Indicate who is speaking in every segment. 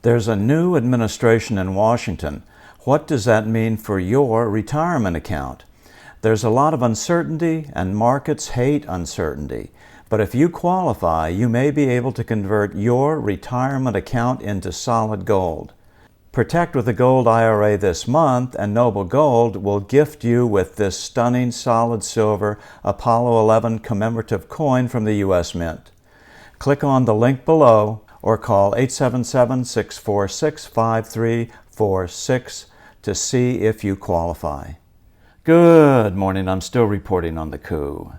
Speaker 1: There's a new administration in Washington. What does that mean for your retirement account? There's a lot of uncertainty, and markets hate uncertainty. But if you qualify, you may be able to convert your retirement account into solid gold. Protect with a gold IRA this month, and Noble Gold will gift you with this stunning solid silver Apollo 11 commemorative coin from the U.S. Mint. Click on the link below or call 877-646-5346 to see if you qualify. Good morning. I'm still reporting on the coup.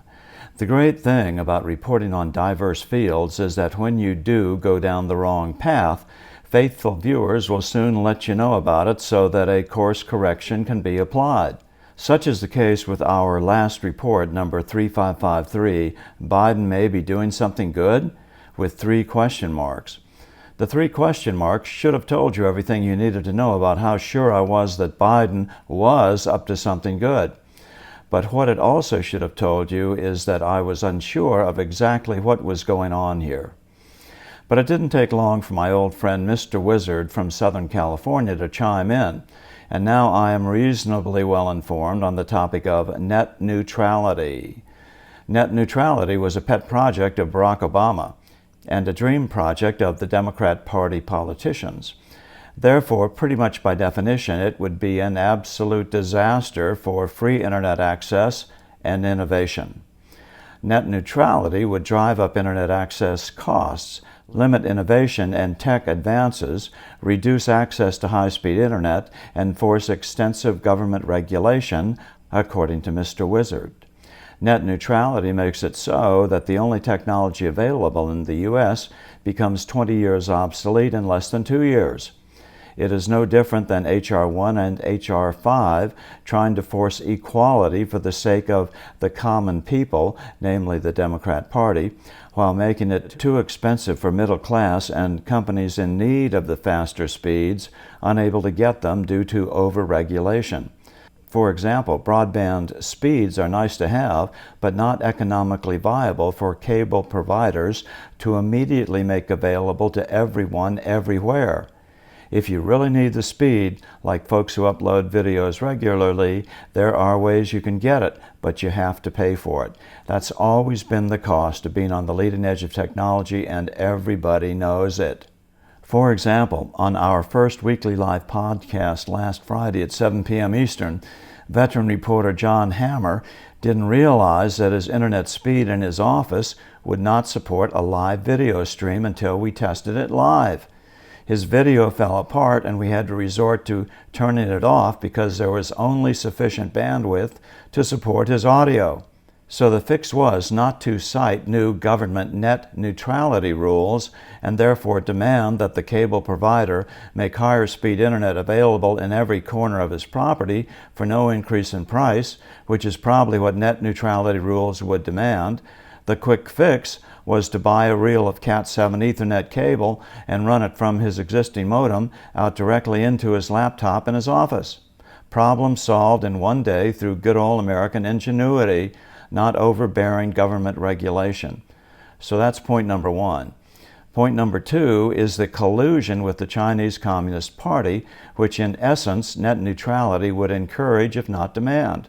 Speaker 1: The great thing about reporting on diverse fields is that when you do go down the wrong path, faithful viewers will soon let you know about it so that a course correction can be applied. Such is the case with our last report, number 3553, Biden may be doing something good, with 3 question marks. The 3 question marks should have told you everything you needed to know about how sure I was that Biden was up to something good. But what it also should have told you is that I was unsure of exactly what was going on here. But it didn't take long for my old friend Mr. Wizard from Southern California to chime in, and now I am reasonably well informed on the topic of net neutrality. Net neutrality was a pet project of Barack Obama and a dream project of the Democrat Party politicians. Therefore, pretty much by definition, it would be an absolute disaster for free internet access and innovation. Net neutrality would drive up internet access costs, limit innovation and tech advances, reduce access to high-speed internet, and force extensive government regulation, according to Mr. Wizard. Net neutrality makes it so that the only technology available in the U.S. becomes 20 years obsolete in less than 2 years. It is no different than H.R. 1 and H.R. 5 trying to force equality for the sake of the common people, namely the Democrat Party, while making it too expensive for middle class and companies in need of the faster speeds, unable to get them due to overregulation. For example, broadband speeds are nice to have, but not economically viable for cable providers to immediately make available to everyone everywhere. If you really need the speed, like folks who upload videos regularly, there are ways you can get it, but you have to pay for it. That's always been the cost of being on the leading edge of technology, and everybody knows it. For example, on our first weekly live podcast last Friday at 7 p.m. Eastern, veteran reporter John Hammer didn't realize that his internet speed in his office would not support a live video stream until we tested it live. His video fell apart and we had to resort to turning it off because there was only sufficient bandwidth to support his audio. So the fix was not to cite new government net neutrality rules and therefore demand that the cable provider make higher speed internet available in every corner of his property for no increase in price, which is probably what net neutrality rules would demand. The quick fix was to buy a reel of Cat7 Ethernet cable and run it from his existing modem out directly into his laptop in his office. Problem solved in one day through good old American ingenuity, not overbearing government regulation. So that's point number 1. Point number 2 is the collusion with the Chinese Communist Party, which in essence net neutrality would encourage if not demand.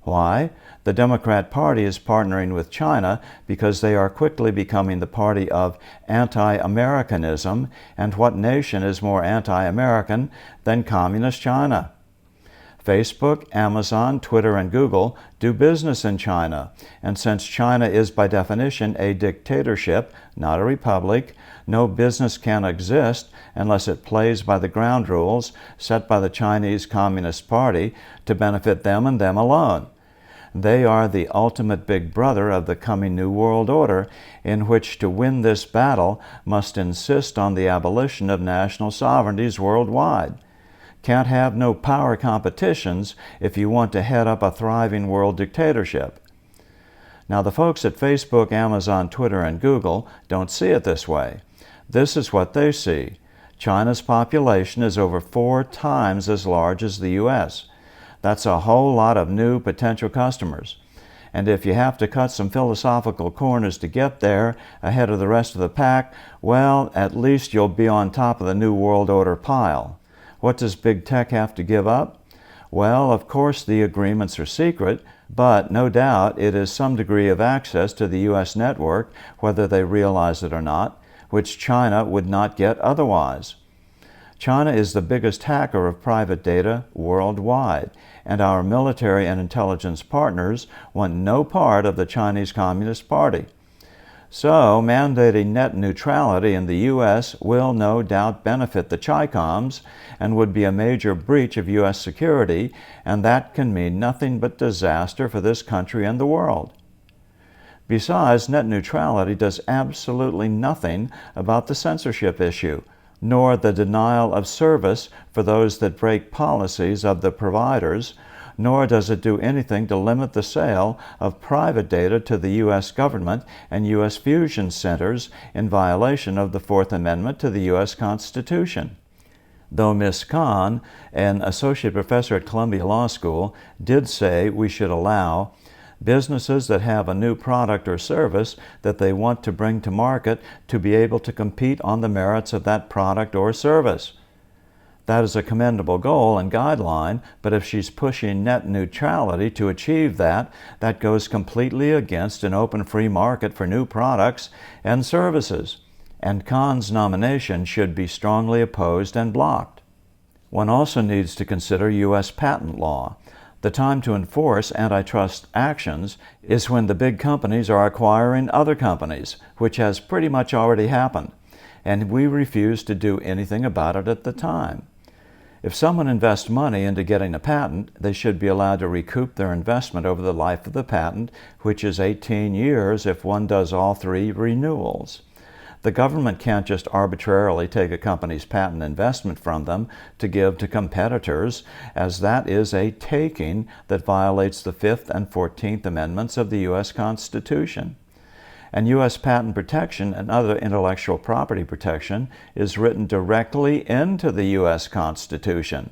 Speaker 1: Why? The Democrat Party is partnering with China because they are quickly becoming the party of anti-Americanism, and what nation is more anti-American than Communist China? Facebook, Amazon, Twitter, and Google do business in China, and since China is by definition a dictatorship, not a republic, no business can exist unless it plays by the ground rules set by the Chinese Communist Party to benefit them and them alone. They are the ultimate big brother of the coming New World Order, in which to win this battle must insist on the abolition of national sovereignties worldwide. Can't have no power competitions if you want to head up a thriving world dictatorship. Now, the folks at Facebook, Amazon, Twitter, and Google don't see it this way. This is what they see. China's population is over 4 times as large as the U.S. That's a whole lot of new potential customers. And if you have to cut some philosophical corners to get there ahead of the rest of the pack, well, at least you'll be on top of the New World Order pile. What does big tech have to give up? Well, of course the agreements are secret, but no doubt it is some degree of access to the U.S. network, whether they realize it or not, which China would not get otherwise. China is the biggest hacker of private data worldwide, and our military and intelligence partners want no part of the Chinese Communist Party. So, mandating net neutrality in the U.S. will no doubt benefit the Chi-Coms and would be a major breach of U.S. security, and that can mean nothing but disaster for this country and the world. Besides, net neutrality does absolutely nothing about the censorship issue, nor the denial of service for those that break policies of the providers, nor does it do anything to limit the sale of private data to the U.S. government and U.S. fusion centers in violation of the Fourth Amendment to the U.S. Constitution. Though Ms. Khan, an associate professor at Columbia Law School, did say we should allow businesses that have a new product or service that they want to bring to market to be able to compete on the merits of that product or service. That is a commendable goal and guideline, but if she's pushing net neutrality to achieve that, that goes completely against an open free market for new products and services, and Khan's nomination should be strongly opposed and blocked. One also needs to consider U.S. patent law. The time to enforce antitrust actions is when the big companies are acquiring other companies, which has pretty much already happened, and we refuse to do anything about it at the time. If someone invests money into getting a patent, they should be allowed to recoup their investment over the life of the patent, which is 18 years if one does all 3 renewals. The government can't just arbitrarily take a company's patent investment from them to give to competitors, as that is a taking that violates the 5th and 14th Amendments of the U.S. Constitution. And U.S. patent protection and other intellectual property protection is written directly into the U.S. Constitution.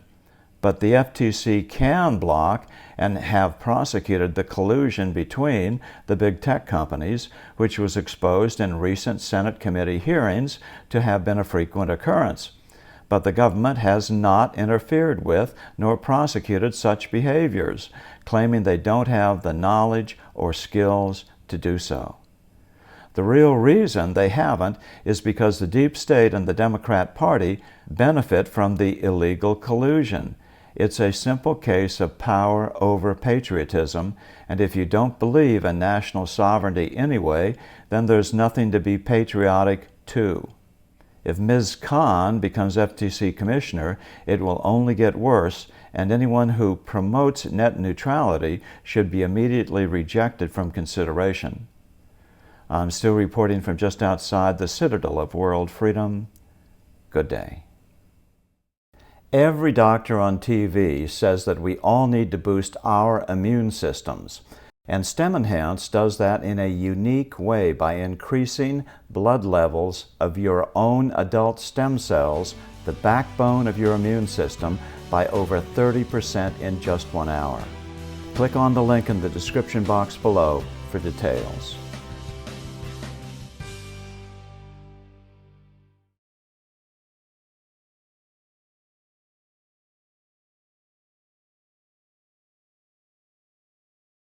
Speaker 1: But the FTC can block and have prosecuted the collusion between the big tech companies, which was exposed in recent Senate committee hearings to have been a frequent occurrence. But the government has not interfered with nor prosecuted such behaviors, claiming they don't have the knowledge or skills to do so. The real reason they haven't is because the deep state and the Democrat Party benefit from the illegal collusion. It's a simple case of power over patriotism, and if you don't believe in national sovereignty anyway, then there's nothing to be patriotic to. If Ms. Khan becomes FTC commissioner, it will only get worse, and anyone who promotes net neutrality should be immediately rejected from consideration. I'm still reporting from just outside the citadel of world freedom. Good day. Every doctor on TV says that we all need to boost our immune systems, and STEM Enhance does that in a unique way by increasing blood levels of your own adult stem cells, the backbone of your immune system, by over 30% in just 1 hour. Click on the link in the description box below for details.